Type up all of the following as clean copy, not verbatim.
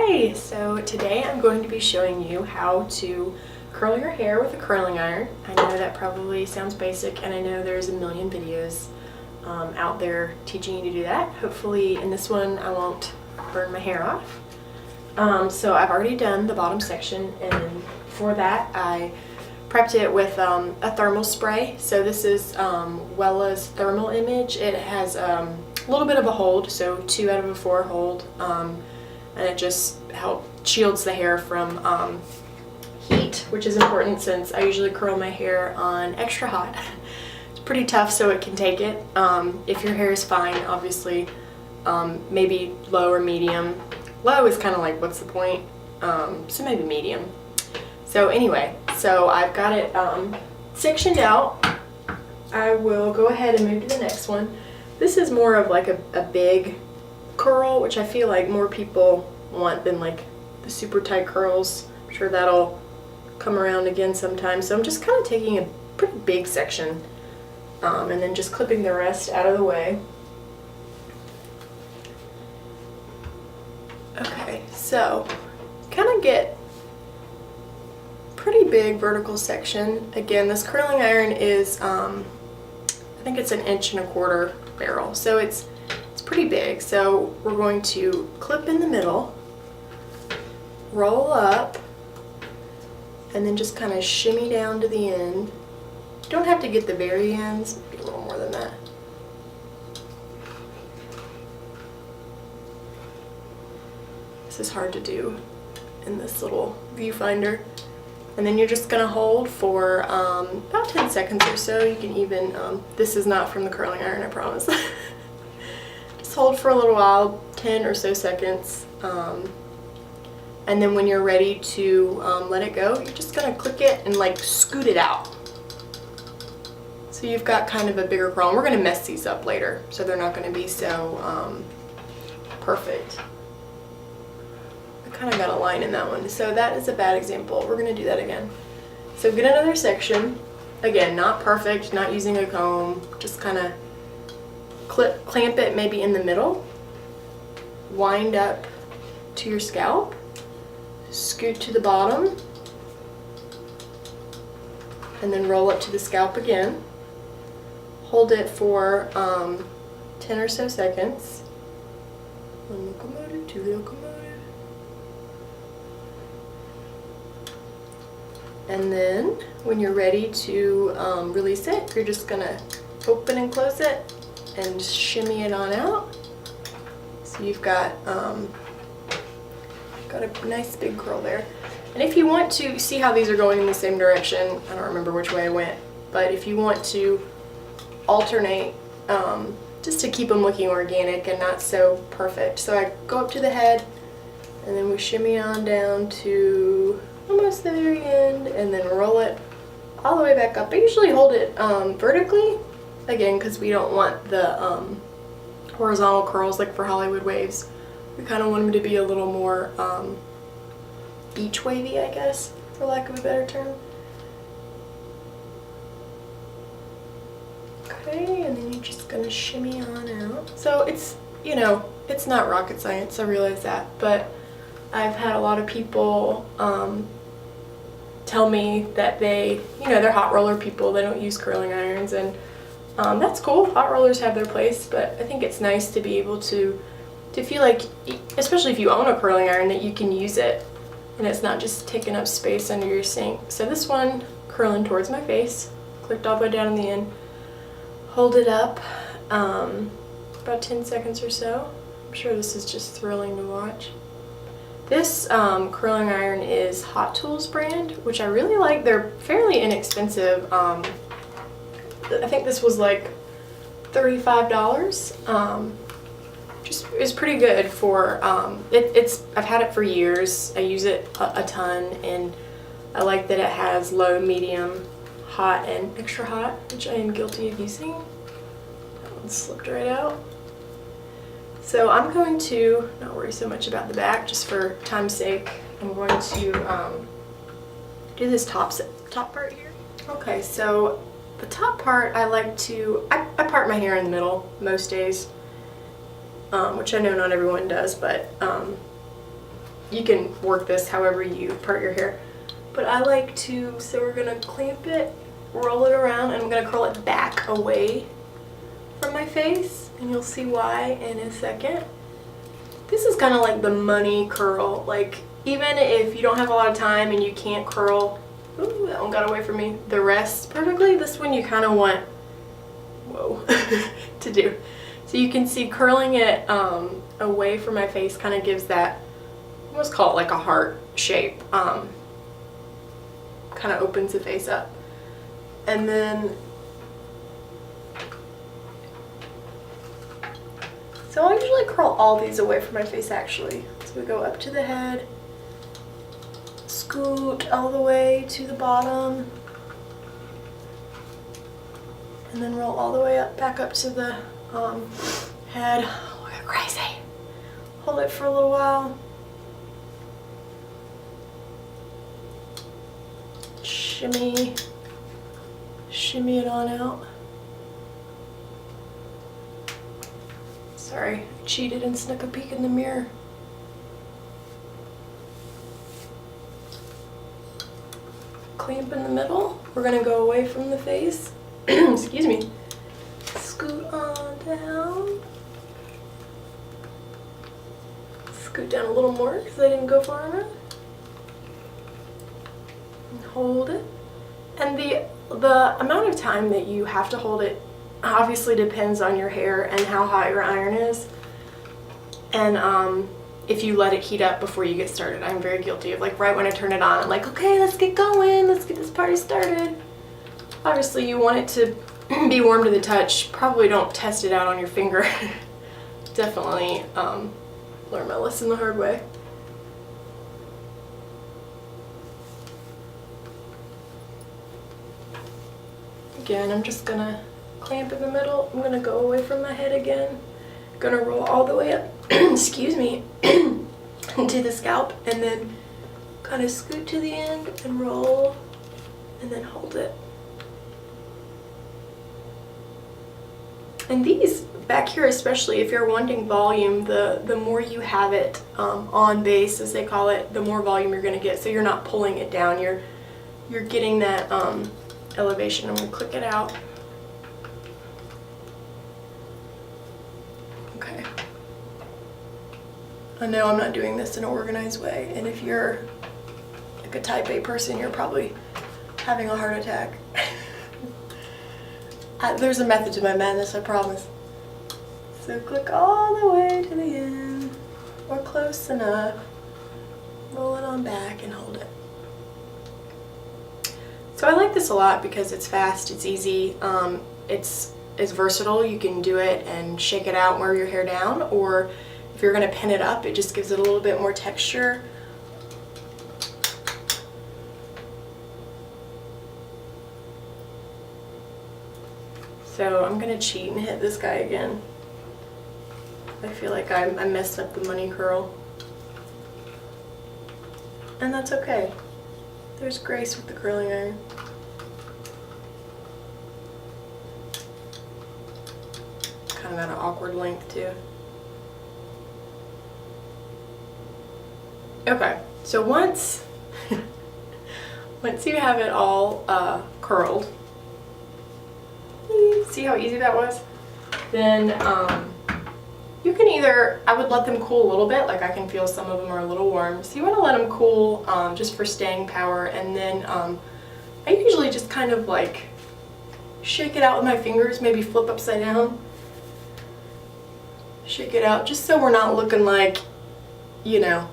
Hi! So today I'm going to be showing you how to curl your hair with a curling iron. I know that probably sounds basic, and I know there's a million videos out there teaching you to do that. Hopefully in this one I won't burn my hair off. So I've already done the bottom section, and for that I prepped it with a thermal spray. So this is Wella's Thermal Image. It has a little bit of a hold, so 2 out of 4 hold, and it just shields the hair from heat, which is important since I usually curl my hair on extra hot. It's pretty tough, so it can take it. If your hair is fine, obviously, maybe low or medium. Low is kind of like, what's the point? So maybe medium. So anyway, so I've got it sectioned out. I will go ahead and move to the next one. This is more of like a big curl, which I feel like more people want than like the super tight curls. I'm sure that'll come around again sometime. So I'm just kind of taking a pretty big section and then just clipping the rest out of the way. Okay, so kind of get pretty big vertical section. Again, this curling iron is I think it's 1.25 inch barrel, so it's pretty big. So we're going to clip in the middle, roll up, and then just kind of shimmy down to the end. You don't have to get the very ends, maybe a little more than that. This is hard to do in this little viewfinder. And then you're just going to hold for about 10 seconds or so. You can even, this is not from the curling iron, I promise. Just hold for a little while, 10 or so seconds. And then when you're ready to let it go, you're just going to click it and like scoot it out. So you've got kind of a bigger curl. And we're going to mess these up later, so they're not going to be so perfect. Kind of got a line in that one, so that is a bad example. We're going to do that again. So get another section. Again, not perfect, not using a comb, just kind of clamp it maybe in the middle, wind up to your scalp, scoot to the bottom, and then roll up to the scalp again. Hold it for 10 or so seconds. One locomotive, two locomotive. And then when you're ready to release it, you're just gonna open and close it and shimmy it on out. So you've got a nice big curl there. And if you want to see how these are going in the same direction, I don't remember which way I went, but if you want to alternate just to keep them looking organic and not so perfect. So I go up to the head and then we shimmy on down to almost the very end, and then roll it all the way back up. I usually hold it vertically, again, because we don't want the horizontal curls like for Hollywood waves. We kind of want them to be a little more beach wavy, I guess, for lack of a better term. Okay, and then you're just gonna shimmy on out. So it's, you know, it's not rocket science, I realize that, but I've had a lot of people tell me that they, you know, they're hot roller people, they don't use curling irons, and that's cool. Hot rollers have their place, but I think it's nice to be able to feel like, especially if you own a curling iron, that you can use it and it's not just taking up space under your sink. So this one, curling towards my face, clicked all the way down in the end, hold it up about 10 seconds or so. I'm sure this is just thrilling to watch. This curling iron is Hot Tools brand, which I really like. They're fairly inexpensive. I think this was like $35. Just is pretty good for I've had it for years. I use it a ton, and I like that it has low, medium, hot, and extra hot, which I am guilty of using. That one slipped right out. So I'm going to not worry so much about the back, just for time's sake. I'm going to do this top part here. Okay, so the top part I like to, I part my hair in the middle most days, which I know not everyone does, but you can work this however you part your hair. But I like to, so we're gonna clamp it, roll it around, and I'm gonna curl it back away from my face, and you'll see why in a second. This is kind of like the money curl. Like, even if you don't have a lot of time and you can't curl, ooh, that one got away from me, the rest perfectly, this one you kind of want, whoa, to do. So you can see curling it away from my face kind of gives that, let's call it like a heart shape, kind of opens the face up. And then, so I usually curl all these away from my face actually. So we go up to the head, scoot all the way to the bottom, and then roll all the way up, back up to the head. Oh, we're crazy. Hold it for a little while. Shimmy it on out. Sorry, I cheated and snuck a peek in the mirror. Clamp in the middle. We're gonna go away from the face. Excuse me. Scoot on down. Scoot down a little more because I didn't go far enough. And hold it. And the amount of time that you have to hold it obviously depends on your hair and how hot your iron is. And if you let it heat up before you get started. I'm very guilty of, like, right when I turn it on, I'm like, okay, let's get going, let's get this party started. Obviously you want it to be warm to the touch. Probably don't test it out on your finger. Definitely learned my lesson the hard way. Again, I'm just gonna clamp in the middle. I'm gonna go away from my head again. Gonna roll all the way up, excuse me, to the scalp, and then kind of scoot to the end and roll, and then hold it. And these back here, especially if you're wanting volume, the more you have it on base, as they call it, the more volume you're gonna get. So you're not pulling it down. You're getting that elevation. I'm gonna click it out. Okay. I know I'm not doing this in an organized way, and if you're like a type A person, you're probably having a heart attack. There's a method to my madness, I promise. So click all the way to the end, or close enough. Roll it on back and hold it. So I like this a lot because it's fast, it's easy, it's versatile. You can do it and shake it out and wear your hair down, or if you're going to pin it up, it just gives it a little bit more texture. So I'm going to cheat and hit this guy again. I feel like I messed up the money curl. And that's okay. There's grace with the curling iron. Kind of at an awkward length too. Okay, so once you have it all curled, see how easy that was? Then you can either, I would let them cool a little bit, like I can feel some of them are a little warm. So you want to let them cool just for staying power, and then I usually just kind of like shake it out with my fingers, maybe flip upside down. Shake it out just so we're not looking like, you know,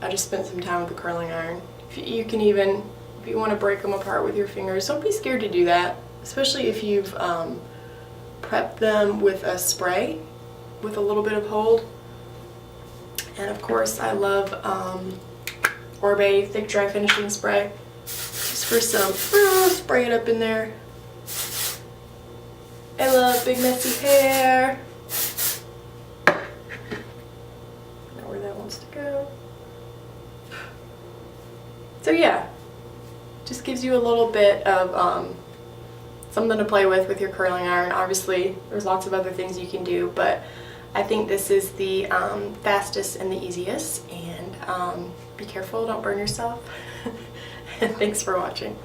I just spent some time with the curling iron. You can even, if you want to break them apart with your fingers, don't be scared to do that, especially if you've prepped them with a spray with a little bit of hold. And of course I love Oribe Thick Dry Finishing Spray, just for some, spray it up in there. I love big messy hair. Know where that wants to go. So yeah, just gives you a little bit of something to play with your curling iron. Obviously there's lots of other things you can do, but I think this is the fastest and the easiest, and be careful, don't burn yourself. And thanks for watching.